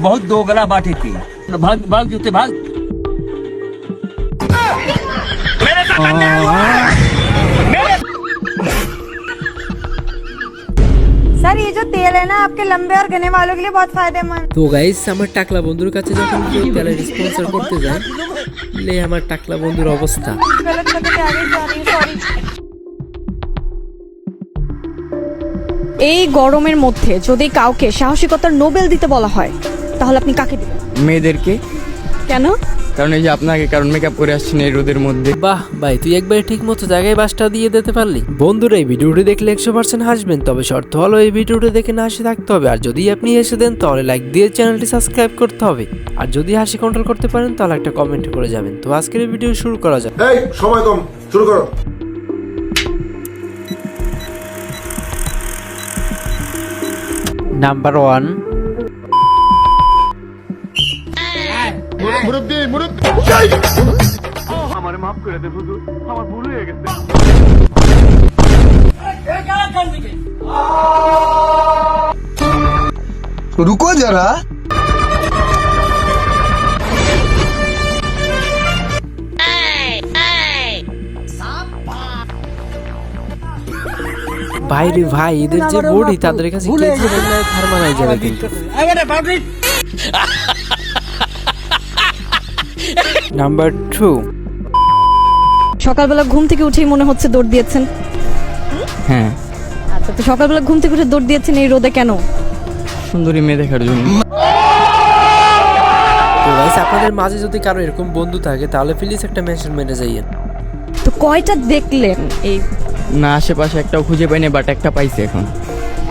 बहुत दोगला बाटे थी। भाग भाग जूते भाग। सर ये जो तेल है ना आपके लंबे और घने बालों के लिए बहुत फायदेमंद। তো গাইস আমার টাকলা বন্ধুর কাছে যখন কেউ তেলের স্পন্সর করতে যায় লে আমার টাকলা বন্ধুর অবস্থা। गलत करने के आगे जा रही सॉरी। এই গরমের মধ্যে যদি কাউকে সাহসিকতার নোবেল দিতে বলা হয় তাহলে আপনি কাকে দিবেন? মেয়েদেরকে। কেন? কারণ এই যে আপনাকে কারণ মেকআপ করে আসছেন এই রোদের মধ্যে। বাহ ভাই তুই একবারে ঠিক মতো জায়গায় বাসটা দিয়ে দিতে পারলি। বন্ধুরা এই ভিডিওটি দেখলে 100% হাসবেন, তবে শর্ত হলো এই ভিডিওটি দেখে না হাসি থাকতে হবে। আর যদি আপনি হেসে দেন তাহলে লাইক দিয়ে চ্যানেলটি সাবস্ক্রাইব করতে হবে। আর যদি হাসি কন্ট্রোল করতে পারেন তাহলে একটা কমেন্ট করে যাবেন। তো আজকের এই ভিডিও শুরু করা যাক। এই সময় কম, শুরু করো। নাম্বার 1 মুরব্বি আমারে মাফ করে দে হুজুর, আমার ভুল হয়ে গেছে। रुको जरा। ভাই রে ভাই এদের যে বডি তাদের কাছে কেজি বানায় থার মানাই যাবে কিন্তু। নাম্বার 2 সকালবেলা ঘুম থেকে উঠেই মনে হচ্ছে দৌড় দিয়েছেন। হ্যাঁ, আচ্ছা তো সকালবেলা ঘুম থেকে উঠে দৌড় দিয়েছেন এই রোদে কেন? সুন্দরী মেয়ে দেখার জন্য। তো গাইস আপনাদের মাঝে যদি কারো এরকম বন্ধু থাকে তাহলে প্লিজ একটা মেনশন মেরে যাইয়েন। তো কয়টা দেখলেন? এই না, আশেপাশে একটাও খুঁজে পাইনি, বাট একটা পাইছে এখন।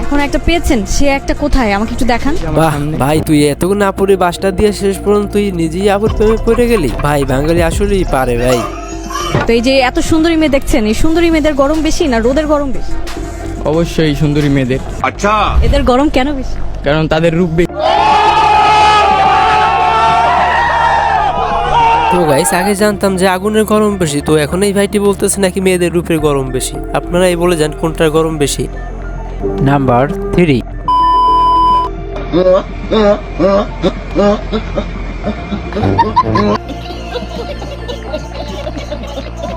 এখন একটা পেয়েছেন, সে একটা কোথায় আমাকে একটু দেখান। বাহ ভাই তুই এতক্ষণ না পড়ে বাসটা দিয়ে শেষ পর্যন্ত তুই নিজেই আবার প্রেমে পড়ে গেলি। ভাই বাঙালি আসলেই পারে ভাই। তো এই যে এত সুন্দরী মেয়ে দেখছেন, এই সুন্দরী মেয়েদের গরম বেশি না রোদের গরম বেশি? অবশ্যই সুন্দরী মেয়েদের। আচ্ছা, এদের গরম কেন বেশি? কারণ তাদের রূপ তো গাইস আগে জানতাম যে আগুনের গরম বেশি, তো এখন এই ভাইটি বলতেছে নাকি মেয়েদের রূপের গরম বেশি। আপনারা এই বলে যান কোনটার গরম বেশি। নাম্বার 3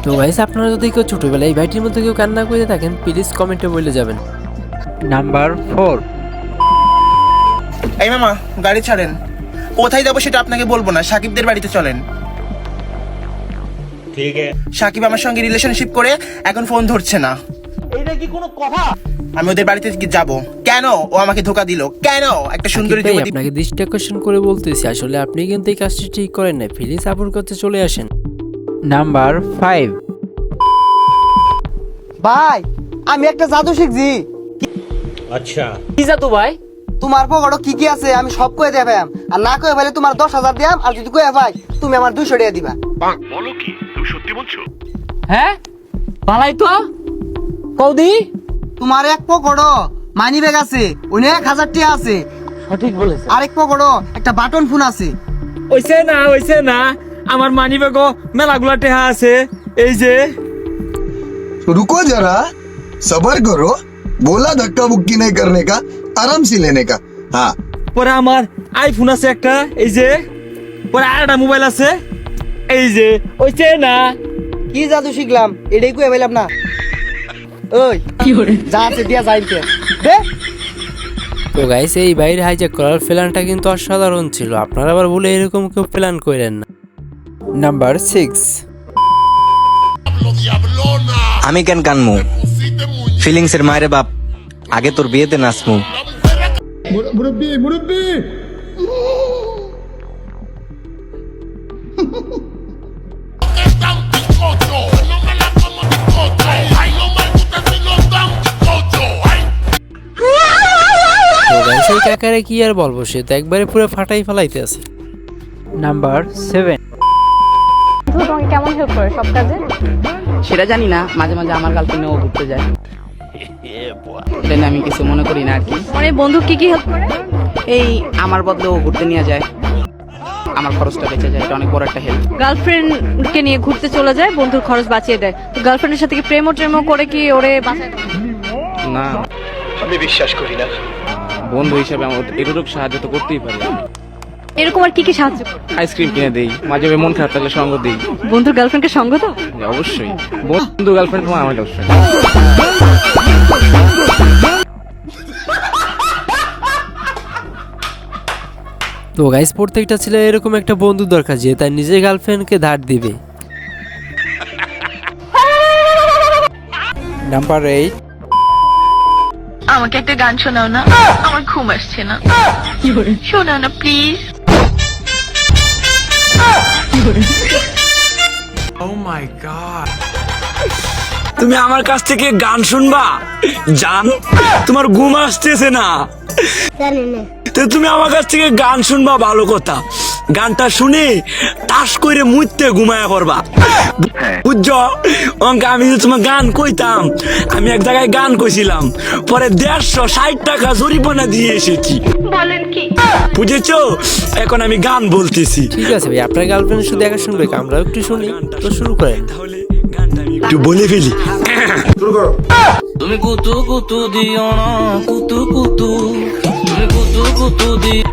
তো গাইস আপনারা যদি কেউ ছোটবেলায় এই ভাইটির মধ্যে কেউ কান্না করে থাকেন প্লিজ কমেন্টে বলে যাবেন। নাম্বার 4 এই মামা গাড়ি ছাড়েন, কোথায় যাবো সেটা আপনাকে বলবো না, সাকিবদের বাড়িতে চলেন। ঠিক আছে। সাকিব আমার সঙ্গে রিলেশনশিপ করে এখন ফোন ধরছে না। এটা কি কোনো কথা? আমি ওদের বাড়িতে যাব কেন? ও আমাকে ধোকা দিল কেন? একটা সুন্দরী ভাই যুবতী। আপনাকে দৃষ্টি আকর্ষণ করে বলতেছি আসলে আপনি কিন্তু এই কাজটি ঠিক করেন না, প্লিজ আপুর কাছে চলে আসেন। নাম্বার 5 ভাই আমি একটা জাদু শিখছি। আচ্ছা কি জাদু ভাই? তোমার পকেটে কি কি আছে আমি সব কয়ে দেবাম, আর না কয়ে ফেলে তোমার 10,000 দিয়াম, আর যদি কয়ে ভাই তুমি আমার 200 টাকা দিবা। বলো কি তুমি সত্যি বলছো? হ্যাঁ পালাই তো কৌদি। তোমার এক পকেটে মানি ব্যাগ আছে, ওনে 1000 টাকা আছে। সঠিক বলেছে। আরেক পকেটে একটা বাটন ফোন আছে। ওইছে না আমার মানি ব্যাগও মেলাগুলা টেহা আছে এই যে। रुको जरा, सबर करो। बोला धक्का बुक्की नहीं करने का, आराम से लेने का। हाँ পরে আমার আইফোন আছে একটা এই যে, পরে আরেকটা মোবাইল আছে এই যে। ওইছে না কি জাদু শিখলাম এটাই কয়ে ফেলাম না। ওই কি করে যা আছে দিয়া যাইতে দে। তো গাইস এই বাইরে হাইজ্যাক করার প্ল্যানটা কিন্তু অসাধারণ ছিল, আপনারা আবার বলে এরকম কেউ প্ল্যান করেন না। নাম্বার 6 আমি কেন কানমু? ফিলিংস এর মায়ের বাপ, আগে তোর বিয়েতে নাচমু। মুরব্বি তো গাইস এই কাকারে কি আর বলবো, সে তো একবারে পুরো ফাটাই ফেলাইতে আছে। নাম্বার 7 তোমাকে কেমন হেল্প করে সব কাজে? সেটা জানি না, মাঝে মাঝে আমার গার্লফ্রেন্ড ও ঘুরতে যায়, এটা নিয়ে আমি কিছু মনে করি না আর কি। মানে বন্ধু কি কি হেল্প করে? এই আমার বদলে ও ঘুরতে নিয়ে যায়। আমার খরচটা বেঁচে যায়, এটা অনেক বড় একটা হেল্প। গার্লফ্রেন্ডকে নিয়ে ঘুরতে চলে যায়, বন্ধুর খরচ বাঁচিয়ে দেয়। তো গার্লফ্রেন্ডের সাথে কি প্রেমও করে কি ওরে বাঁচায়? না, আমি বিশ্বাস করি না। বন্ধু হিসেবে আমার এতটুকু সাহায্য তো করতেই পারি। এরকম আর কি সাহায্য করে? আইসক্রিম কিনে দেই, মাঝে মাঝে মন খারাপ থাকলে সঙ্গ দিই। বন্ধুর গার্লফ্রেন্ডকে সঙ্গ তো? অবশ্যই, বন্ধু গার্লফ্রেন্ড তোমার আমার গার্লফ্রেন্ড। তো গাইস, প্রত্যেকটা ছেলে এরকম একটা বন্ধু দরকার যে তার নিজের গার্লফ্রেন্ডকে ধার দিবে। নাম্বার 8, আমাকে একটা গান শোনাও না, আমার ঘুম আসছে না। শোনাও না প্লিজ। তুমি আমার কাছ থেকে গান শুনবা জান? তোমার ঘুম আসতেছে না তো তুমি আমার কাছ থেকে গান শুনবা, ভালো কথা। গানটা শুনে টাস করে মুইতে ঘুমায়া পড়বা, বুঝছো? আমি যে তোমার গান কইতাম, আমি এক জায়গায় গান কইছিলাম, পরে 160 টাকা জরিমানা দিয়ে এসেছি। বলেন কি? বুঝেছো? এখন আমি গান বলতেছি। ঠিক আছে ভাই, আপনার গার্লফ্রেন্ড শুধু একা শুনবে, আমরাও একটু শুনি। তো শুরু করেন। তাহলে গানটা আমি একটু বলে ফেলি। শুরু করো। তুমি কুতু কুতু দিও না, কুতু কুতু, তুমি কুতু কুতু দিও।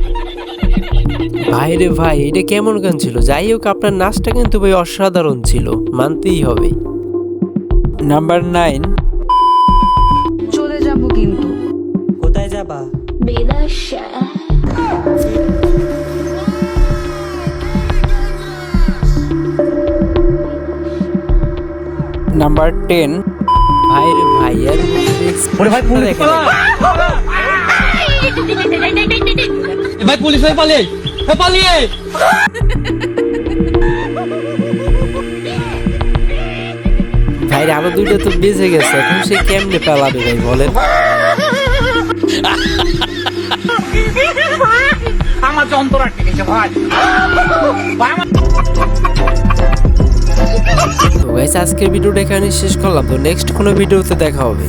ভাই রে ভাই, এটা কেমন গান ছিল? যাই হোক, আপনার নাচটা কিন্তু ভাই অসাধারণ ছিল, মানতেই হবে। নাম্বার 9, চলে যাবো কিন্তু। কোথায় যাবা? নাম্বার 10, ভাই রে ভাই, আর ভাই পুলিশ ভাই পালিয়ে পালিয়ে। ভাই আরো 2টা তো বেঁচে গেছে, এখন সে কেমনে পালাবে ভাই বলেন? আমার যন্ত্র আটকে গেছে ভাই। তো গাইস, আজকের ভিডিওটা এখানে শেষ করলাম। তো নেক্সট কোনো ভিডিওতে দেখা হবে।